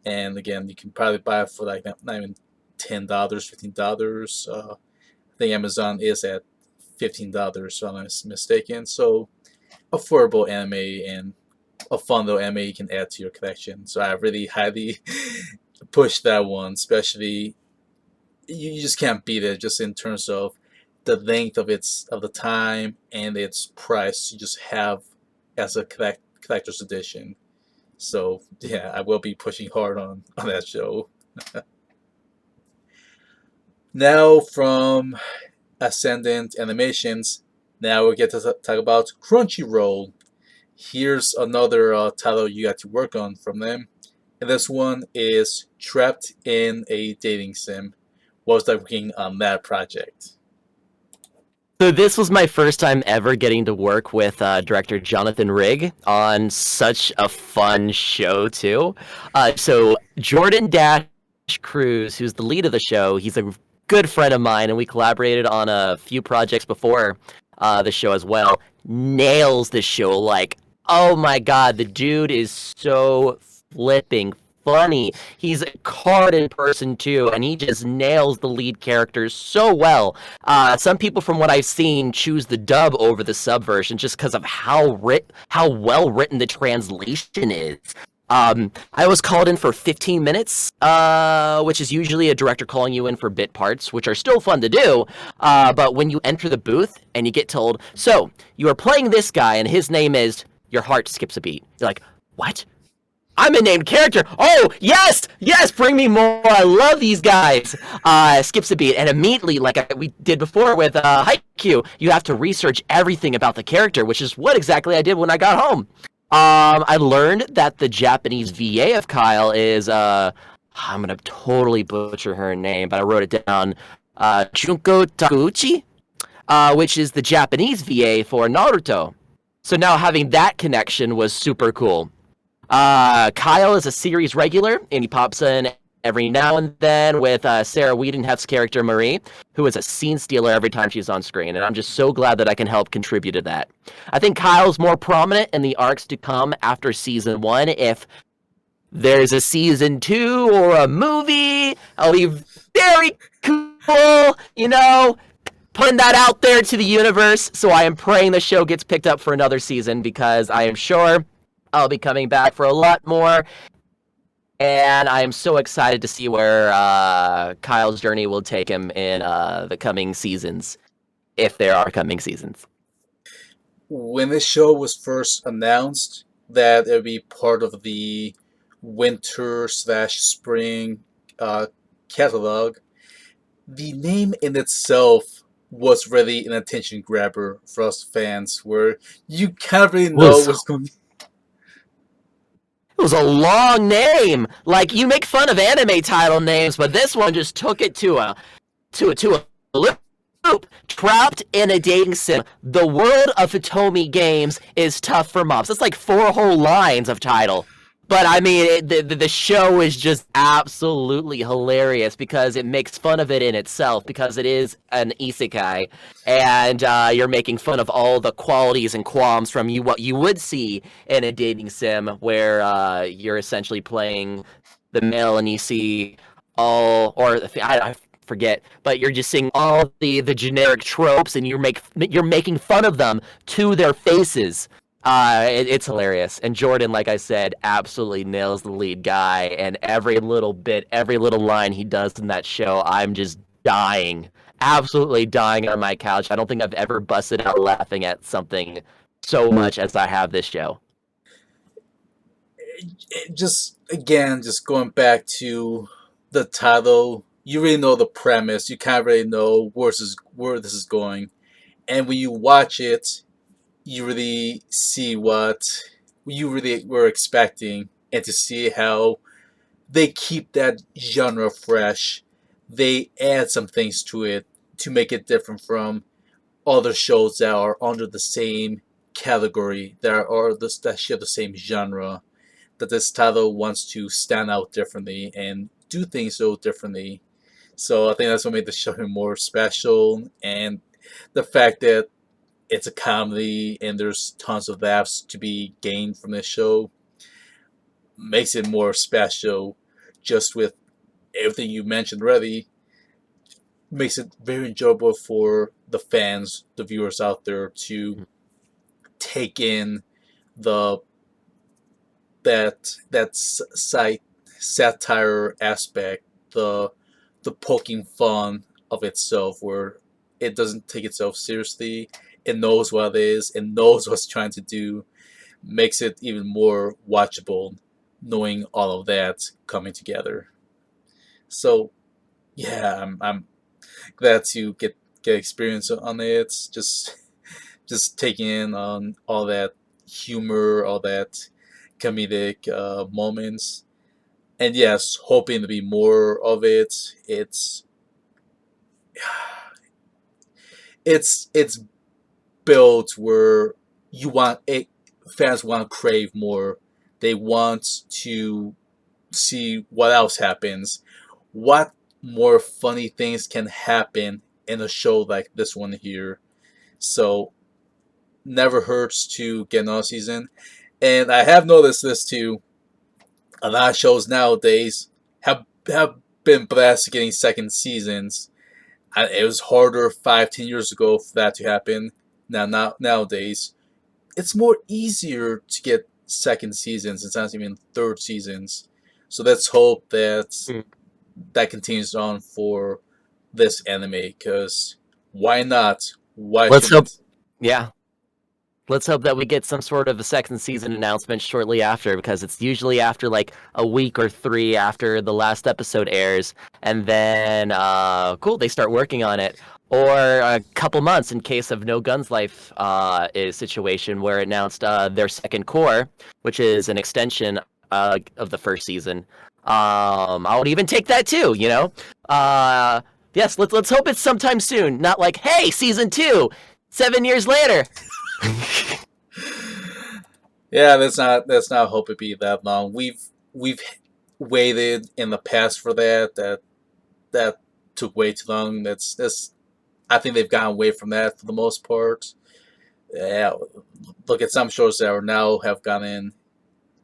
And again, you can probably buy it for like not even $10, $15. I think Amazon is at $15, so I'm not mistaken. So affordable anime and a fun little anime you can add to your collection. So I really highly push that one, especially you just can't beat it just in terms of the length of the time and its price you just have as a collector's edition. So yeah, I will be pushing hard on that show. Now from Ascendant Animations, now we get to talk about Crunchyroll. Here's another title you got to work on from them, and this one is Trapped in a Dating Sim. What was like working on that project? So this was my first time ever getting to work with director Jonathan Rigg on such a fun show too. So Jordan Dash Cruz, who's the lead of the show, he's a good friend of mine, and we collaborated on a few projects before the show as well. Nails the show like, oh my god, the dude is so flipping funny. He's a card in person too, and he just nails the lead characters so well. Some people, from what I've seen, choose the dub over the sub version just because of how well written the translation is. I was called in for 15 minutes, which is usually a director calling you in for bit parts, which are still fun to do. But when you enter the booth and you get told, so you are playing this guy and his name is, your heart skips a beat. You're like, what? I'm a named character. Oh, yes, yes, bring me more. I love these guys. Skips a beat, and immediately, like we did before with Haikyu, you have to research everything about the character, which is what exactly I did when I got home. I learned that the Japanese VA of Kyle is, I'm gonna totally butcher her name, but I wrote it down, Junko Takuchi, which is the Japanese VA for Naruto. So now having that connection was super cool. Kyle is a series regular, and he pops in every now and then with Sarah Wiedenheft's character Marie, who is a scene stealer every time she's on screen, and I'm just so glad that I can help contribute to that. I think Kyle's more prominent in the arcs to come after season 1. If there's a season 2 or a movie, I'll be very cool, putting that out there to the universe. So I am praying the show gets picked up for another season, because I am sure I'll be coming back for a lot more, and I am so excited to see where Kyle's journey will take him in the coming seasons, if there are coming seasons. When this show was first announced that it would be part of the winter slash spring catalog, the name in itself was really an attention grabber for us fans, where you kind of really know Was what's going. It was a long name. Like, you make fun of anime title names, but this one just took it to a loop. Trapped in a dating sim. The world of Hitomi games is tough for moms. That's like 4 whole lines of title. But I mean, the show is just absolutely hilarious because it makes fun of it in itself, because it is an isekai, and you're making fun of all the qualities and qualms from what you would see in a dating sim, where you're essentially playing the male and you see all, or I forget, but you're just seeing all the generic tropes, and you're making fun of them to their faces. It's hilarious. And Jordan, like I said, absolutely nails the lead guy. And every little bit, every little line he does in that show, I'm just dying. Absolutely dying on my couch. I don't think I've ever busted out laughing at something so much as I have this show. Just again, just going back to the title, you really know the premise. You kind of really know where this is going, and when you watch it, you really see what you really were expecting, and to see how they keep that genre fresh. they add some things to it to make it different from other shows that are under the same category that share the same genre. That this title wants to stand out differently and do things so differently. So I think that's what made the show more special, and the fact that it's a comedy and there's tons of laughs to be gained from this show makes it more special. Just with everything you mentioned already, makes it very enjoyable for the fans, the viewers out there to take in the that satire aspect, the poking fun of itself, where it doesn't take itself seriously. It knows what it is. It knows what it's trying to do. Makes it even more watchable, knowing all of that coming together. So yeah, I'm glad to get experience on it. Just taking in on all that humor, all that comedic moments, and yes, hoping to be more of it. It's built where you want it. Fans want to crave more. They want to see what else happens. What more funny things can happen in a show like this one here? So never hurts to get another season. And I have noticed this too. A lot of shows nowadays have been blessed getting second seasons. It was harder 5, 10 years ago for that to happen. Nowadays, it's more easier to get second seasons. It's not even third seasons. So let's hope that Mm. that continues on for this anime. Because why not? Why Let's shouldn't hope. it? Yeah. Let's hope that we get some sort of a second season announcement shortly after, because it's usually after like a week or three after the last episode airs, and then cool, they start working on it, or a couple months in case of No Guns Life is situation where it announced their second core, which is an extension of the first season. I would even take that too, you know. Yes, let's hope it's sometime soon, not like hey season 2, 7 years later. Yeah, let's not hope it be that long. We've waited in the past for that took way too long. That's I think they've gotten away from that for the most part. Yeah, look at some shows that are now have gotten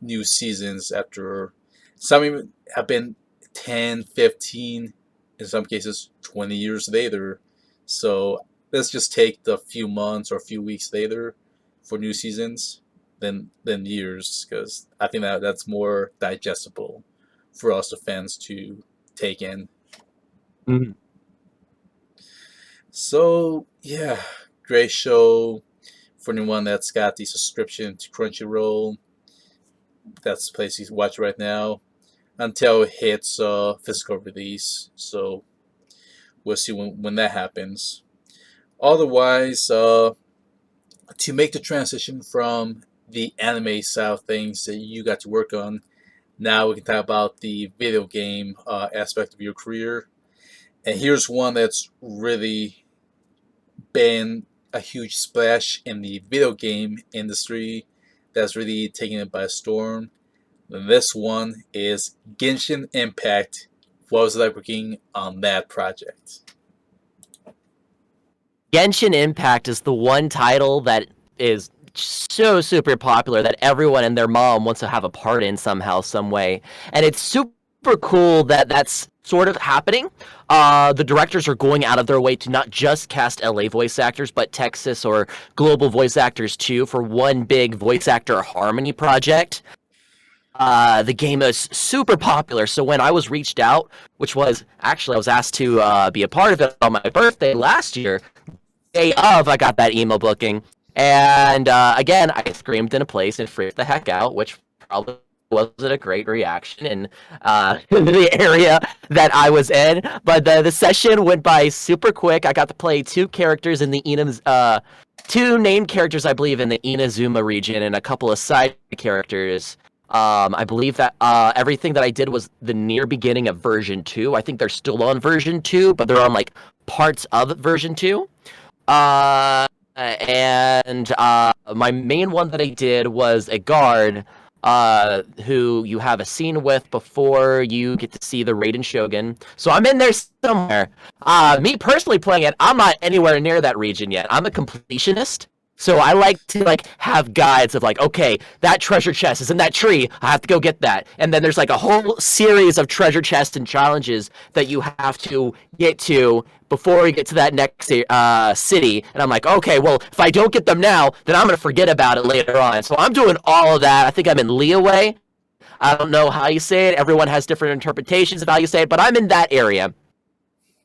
new seasons after some even have been 10, 15, in some cases 20 years later. So let's just take the few months or few weeks later for new seasons than years, because I think that's more digestible for us the fans to take in. Mhm. So yeah, great show for anyone that's got the subscription to Crunchyroll. That's the place you watch right now until it hits physical release. So we'll see when that happens. Otherwise, to make the transition from the anime side of things that you got to work on, now we can talk about the video game aspect of your career. And here's one that's really been a huge splash in the video game industry that's really taken it by storm. This one is Genshin Impact. What was it like working on that project? Genshin Impact is the one title that is so super popular that everyone and their mom wants to have a part in somehow, some way, and it's super cool that that's sort of happening. The directors are going out of their way to not just cast LA voice actors, but Texas or global voice actors too, for one big voice actor harmony project. The game is super popular. So when I was reached out, which was actually I was asked to be a part of it on my birthday last year, day of I got that email booking, and again I screamed in a place and freaked the heck out, which probably wasn't a great reaction in the area that I was in. But the session went by super quick. I got to play two characters in the Ina's two named characters, I believe, in the Inazuma region, and a couple of side characters I believe that everything that I did was the near beginning of version 2. I think they're still on version 2, but they're on like parts of version 2. And my main one that I did was a guard who you have a scene with before you get to see the Raiden Shogun. So I'm in there somewhere. Me personally playing it, I'm not anywhere near that region yet. I'm a completionist. So I like to like have guides of like, okay, that treasure chest is in that tree. I have to go get that. And then there's like a whole series of treasure chests and challenges that you have to get to before you get to that next city. And I'm like, okay, well, if I don't get them now, then I'm gonna forget about it later on. So I'm doing all of that. I think I'm in Leeway. I don't know how you say it. Everyone has different interpretations of how you say it, but I'm in that area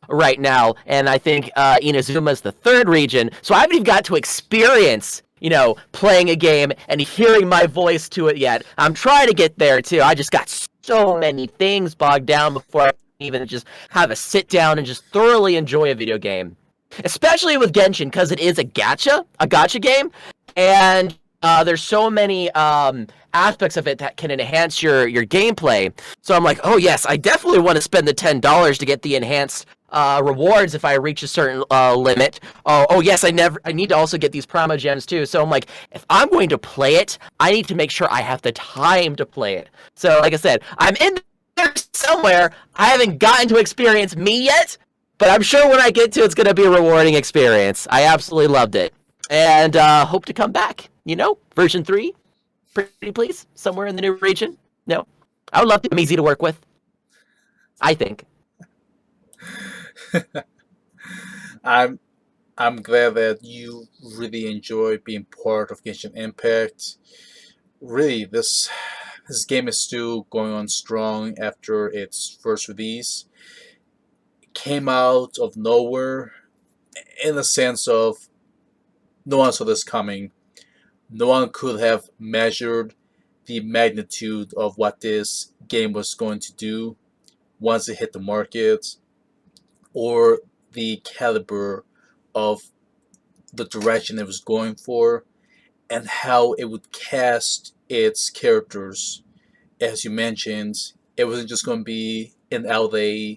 right now, and I think Inazuma is the third region, so I haven't even got to experience, playing a game and hearing my voice to it yet. I'm trying to get there too. I just got so many things bogged down before I even just have a sit down and just thoroughly enjoy a video game. Especially with Genshin, because it is a gacha game, and there's so many aspects of it that can enhance your gameplay. So I'm like, oh yes, I definitely want to spend the $10 to get the enhanced rewards if I reach a certain limit. Oh yes, I need to also get these promo gems too. So I'm like, if I'm going to play it, I need to make sure I have the time to play it. So like I said, I'm in there somewhere. I haven't gotten to experience me yet, but I'm sure when I get to it's going to be a rewarding experience. I absolutely loved it. And hope to come back. Version 3, pretty please, somewhere in the new region. No, I would love to. I'm easy to work with, I think. I'm I'm glad that you really enjoy being part of Genshin Impact. Really, this game is still going on strong after its first release. It came out of nowhere in the sense of no one saw this coming. No one could have measured the magnitude of what this game was going to do once it hit the market, or the caliber of the direction it was going for, and how it would cast its characters. As you mentioned, it wasn't just going to be an LA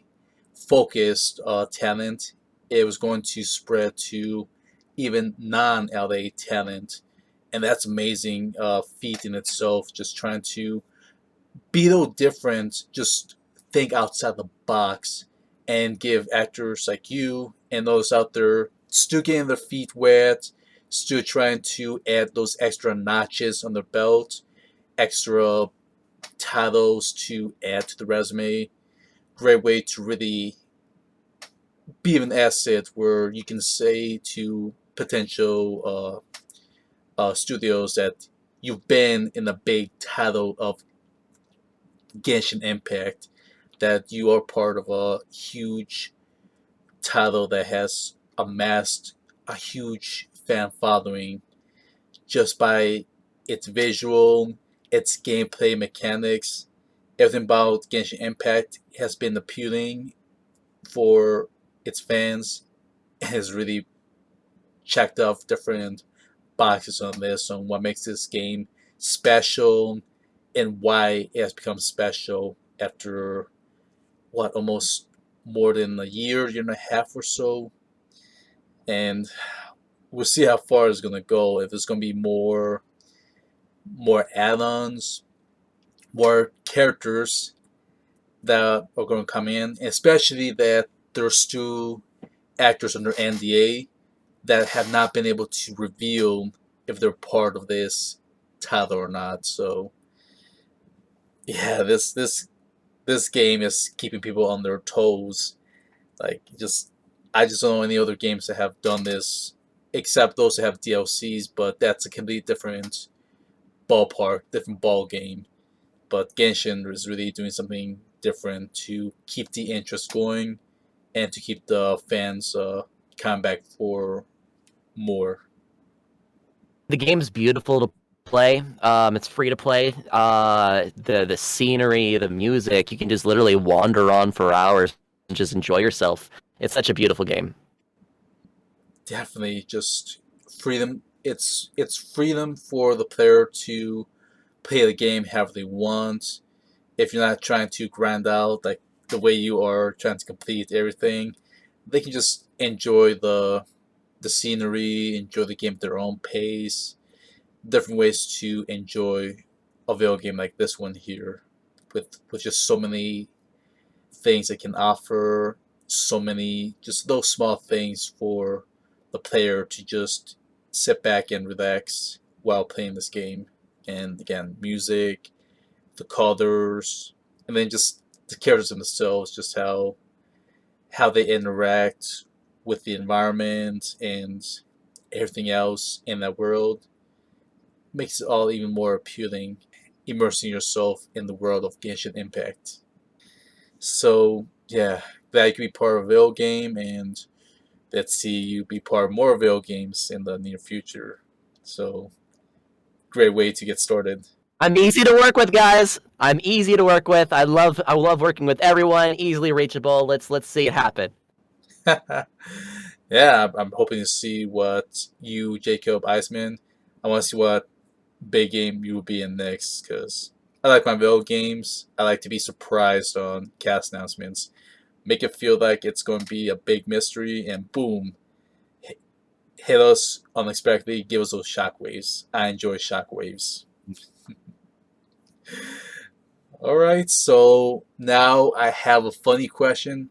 focused talent, it was going to spread to even non LA talent. And that's amazing feat in itself, just trying to be a little different, just think outside the box, and give actors like you and those out there still getting their feet wet, still trying to add those extra notches on their belt, extra titles to add to the resume. Great way to really be an asset where you can say to potential studios that you've been in a big title of Genshin Impact, that you are part of a huge title that has amassed a huge fan following just by its visual, its gameplay mechanics. Everything about Genshin Impact has been appealing for its fans and has really checked off different boxes on this on what makes this game special and why it has become special after what, almost more than a year and a half or so. And we'll see how far it's gonna go. If there's gonna be more add-ons, more characters that are gonna come in, especially that there's still actors under NDA that have not been able to reveal if they're part of this title or not. So yeah, this game is keeping people on their toes. Like, I just don't know any other games that have done this, except those that have DLCs. But that's a completely different ballpark, different ball game. But Genshin is really doing something different to keep the interest going and to keep the fans coming back for more. The game's beautiful to play. It's free to play. The scenery, the music, you can just literally wander on for hours and just enjoy yourself. It's such a beautiful game. Definitely, just freedom. It's freedom for the player to play the game however they want. If you're not trying to grind out like the way you are trying to complete everything, they can just enjoy the scenery, enjoy the game at their own pace. Different ways to enjoy a video game like this one here, with just so many things it can offer, so many just those small things for the player to just sit back and relax while playing this game. And again, music, the colors, and then just the characters themselves, just how they interact with the environment and everything else in that world makes it all even more appealing, immersing yourself in the world of Genshin Impact. So yeah, glad you could be part of a video game, and let's see you be part of more video games in the near future. So great way to get started. I'm easy to work with, guys. I'm easy to work with. I love working with everyone. Easily reachable. Let's see it happen. Yeah, I'm hoping to see what you, Jacob Eiseman. I want to see what big game you will be in next, because I like my video games. I like to be surprised on cast announcements. Make it feel like it's going to be a big mystery, and boom, hit us unexpectedly, give us those shockwaves. I enjoy shockwaves. Alright, so now I have a funny question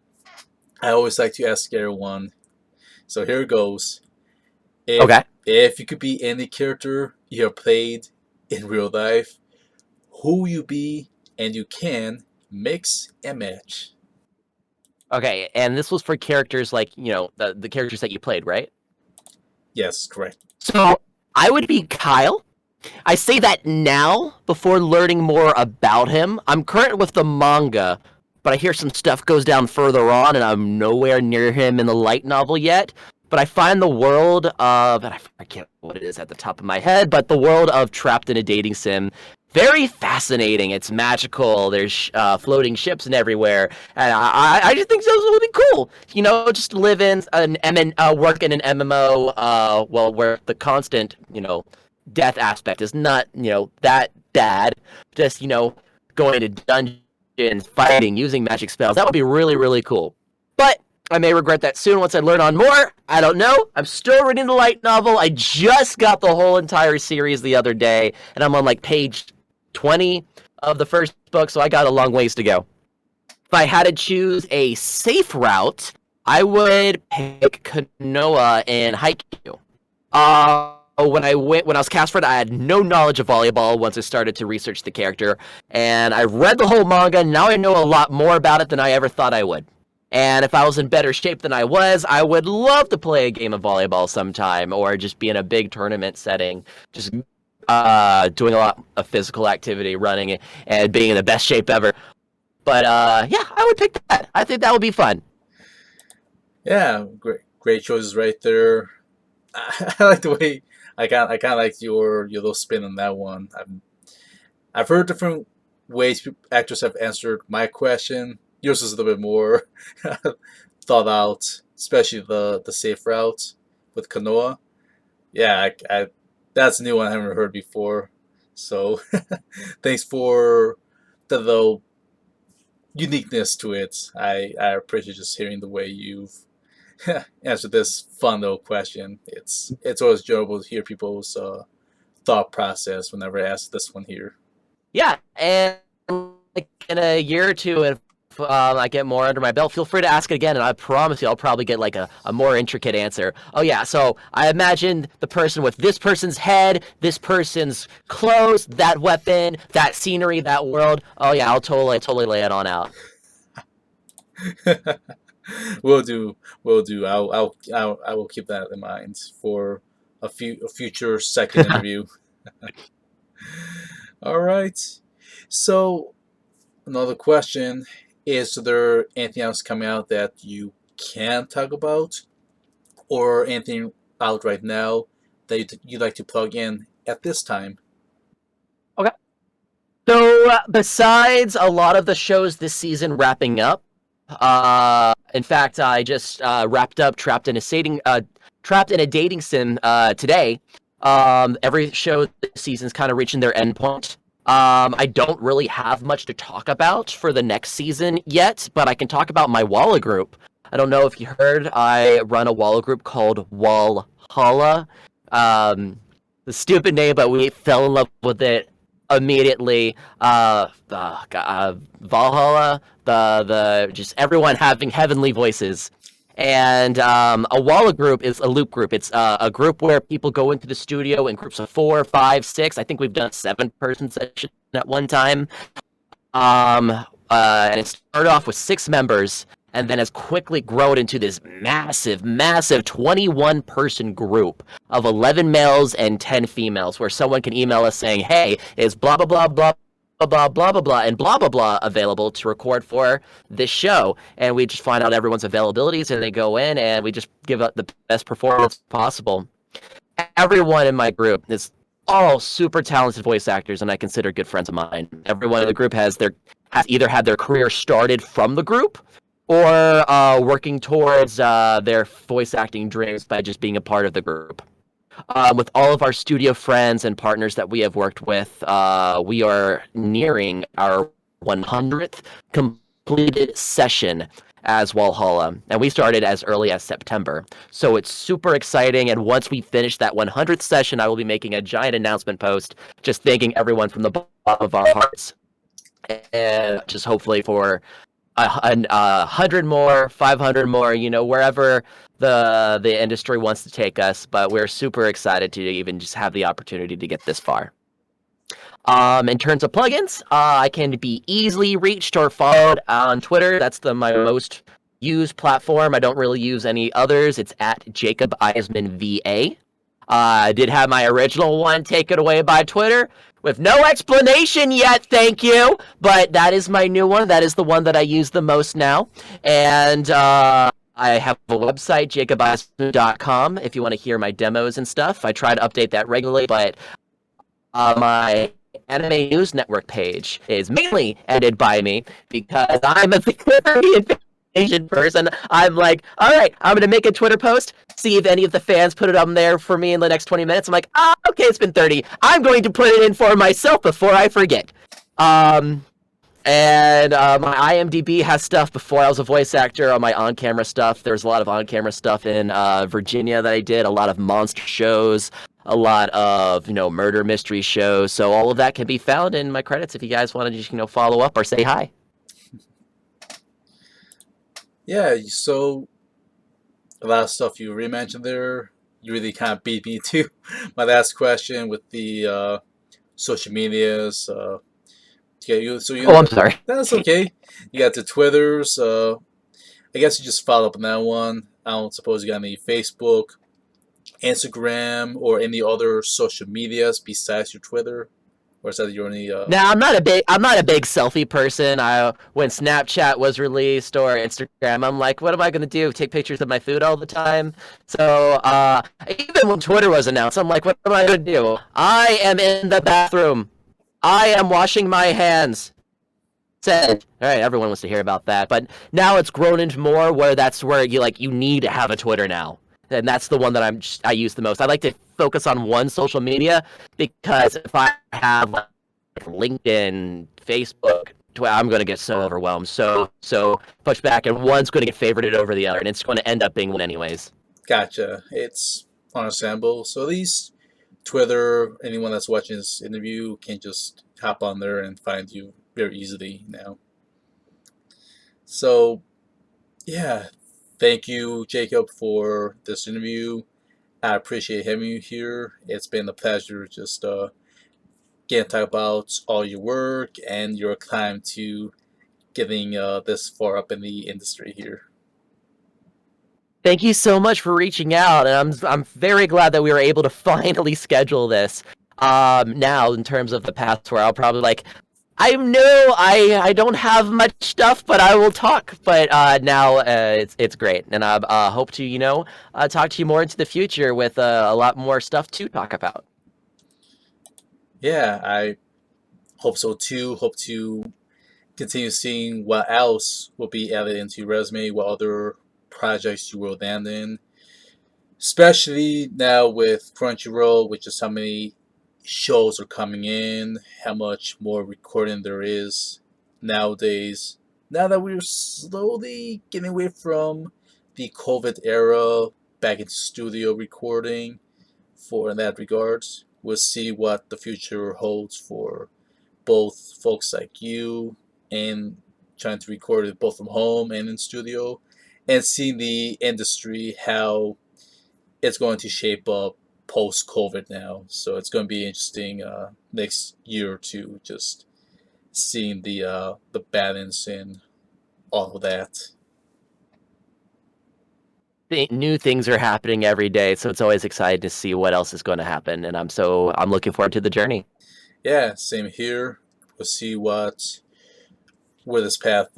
I always like to ask everyone. So here it goes. If Okay. if you could be any character you have played in real life, who you be, and you can mix and match. Okay. And this was for characters like the characters that you played, right? Yes, correct. So I would be Kyle. I say that now before learning more about him. I'm current with the manga, but I hear some stuff goes down further on, and I'm nowhere near him in the light novel yet. But I find the world of, and I forget what it is at the top of my head, but the world of Trapped in a Dating Sim, very fascinating. It's magical. There's floating ships and everywhere, and I just think those would be cool. Just live in work in an MMO, well, where the constant, death aspect is not, that bad. Just, going to dungeons, fighting, using magic spells. That would be really, really cool. But I may regret that soon once I learn on more. I don't know. I'm still reading the light novel. I just got the whole entire series the other day, and I'm on like page 20 of the first book, so I got a long ways to go. If I had to choose a safe route, I would pick Kanoa and Haikyu. When I was cast for it, I had no knowledge of volleyball once I started to research the character, and I read the whole manga. Now I know a lot more about it than I ever thought I would. And if I was in better shape than I would love to play a game of volleyball sometime, or just be in a big tournament setting, just doing a lot of physical activity, running, and being in the best shape ever. But yeah, I would pick that. I think that would be fun. Yeah, great choices right there. I like the way I kind of like your little spin on that one. I've heard different ways actors have answered my question. Yours is a little bit more thought out, especially the safe route with Kanoa. Yeah, that's a new one I haven't heard before. So thanks for the little uniqueness to it. I appreciate just hearing the way you've answered this fun little question. It's always enjoyable to hear people's thought process whenever I ask this one here. Yeah, and like in a year or two, if I get more under my belt, feel free to ask it again, and I promise you I'll probably get like a more intricate answer. Oh yeah, so I imagined the person with this person's head, this person's clothes, that weapon, that scenery, that world. Oh yeah, I'll totally lay it on out. Will do, will do. I will keep that in mind for a future second interview. All right. So another question is: there anything else coming out that you can talk about, or anything out right now that you'd like to plug in at this time? Okay. So besides a lot of the shows this season wrapping up, in fact, I just wrapped up Trapped in a Dating Sim today. Every show this season's kind of reaching their end point. I don't really have much to talk about for the next season yet, but I can talk about my Walla group. I don't know if you heard, I run a Walla group called Walhalla. Um, the stupid name, but we fell in love with it immediately. Valhalla, the just everyone having heavenly voices. And a Walla group is a loop group. It's a group where people go into the studio in groups of 4, 5, 6. I think we've done a 7-person session at one time. And it started off with 6 members, and then has quickly grown into this massive, massive 21-person group of 11 males and 10 females, where someone can email us saying, "Hey, is blah blah blah blah." Blah blah blah blah and blah blah blah available to record for this show, and we just find out everyone's availabilities, and they go in, and we just give up the best performance possible. Everyone in my group is all super talented voice actors, and I consider good friends of mine. Everyone in the group has either had their career started from the group, or working towards their voice acting dreams by just being a part of the group. With all of our studio friends and partners that we have worked with, we are nearing our 100th completed session as Walhalla, and we started as early as September. So it's super exciting, and once we finish that 100th session, I will be making a giant announcement post just thanking everyone from the bottom of our hearts, and just hopefully for 100 more, 500 more, wherever the industry wants to take us. But we're super excited to even just have the opportunity to get this far. In terms of plugins, I can be easily reached or followed on Twitter. That's my most used platform. I don't really use any others. It's at Jacob Eiseman VA. I did have my original one taken away by Twitter with no explanation yet, thank you. But that is my new one. That is the one that I use the most now. And I have a website, jacobiseman.com, if you want to hear my demos and stuff. I try to update that regularly, but my Anime News Network page is mainly edited by me because I'm a very impatient person. I'm like, all right, I'm going to make a Twitter post, see if any of the fans put it on there for me in the next 20 minutes. I'm like, okay, it's been 30. I'm going to put it in for myself before I forget. And my IMDb has stuff before I was a voice actor on my on-camera stuff. There's a lot of on-camera stuff in Virginia that I did, a lot of monster shows, a lot of, murder mystery shows. So all of that can be found in my credits if you guys want to just, follow up or say hi. Yeah, so a lot of stuff you already mentioned there. You really kind of beat me to my last question with the social medias. I'm sorry. That's okay. You got the Twitters. I guess you just follow up on that one. I don't suppose you got any Facebook, Instagram, or any other social medias besides your Twitter, or is that your only? No, I'm not a big selfie person. When Snapchat was released or Instagram, I'm like, what am I gonna do? Take pictures of my food all the time? So even when Twitter was announced, I'm like, what am I gonna do? I am in the bathroom. I am washing my hands. Said, all right, everyone wants to hear about that, but now it's grown into more where that's where you need to have a Twitter now, and that's the one that I use the most. I like to focus on one social media because if I have LinkedIn, Facebook, I'm going to get so overwhelmed, so push back, and one's going to get favorited over the other, and it's going to end up being one anyways. Gotcha. It's understandable. So at least Twitter, anyone that's watching this interview can just hop on there and find you very easily now. So, yeah, thank you, Jacob, for this interview. I appreciate having you here. It's been a pleasure just getting to talk about all your work and your climb to getting this far up in the industry here. Thank you so much for reaching out, and I'm very glad that we were able to finally schedule this. Now, in terms of the past, where I'll probably I know I don't have much stuff, but I will talk. But now it's great, and I hope to talk to you more into the future with a lot more stuff to talk about. Yeah, I hope so too. Hope to continue seeing what else will be added into your resume, what other projects you will land in. Especially now with Crunchyroll, which is how many shows are coming in, how much more recording there is nowadays. Now that we're slowly getting away from the COVID era, back into studio recording for in that regards, we'll see what the future holds for both folks like you and trying to record it both from home and in studio, and seeing the industry how it's going to shape up post COVID now. So it's going to be interesting next year or two, just seeing the balance in all of that. New things are happening every day, so it's always exciting to see what else is going to happen, and I'm looking forward to the journey. Yeah, same here. We'll see where this path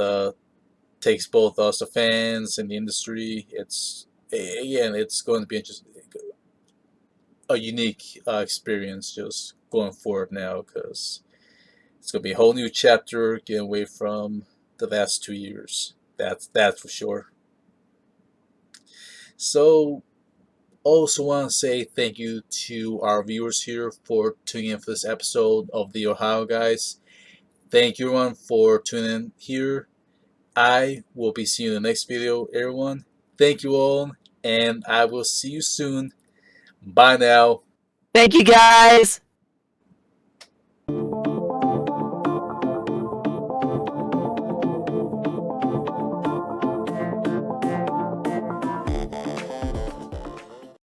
takes both us, the fans, and the industry. It's again, it's going to be interesting, a unique experience just going forward now because it's going to be a whole new chapter getting away from the last 2 years. That's for sure. So, also want to say thank you to our viewers here for tuning in for this episode of the Ohio Guys. Thank you everyone for tuning in here. I will be seeing you in the next video, everyone. Thank you all, and I will see you soon. Bye now. Thank you, guys.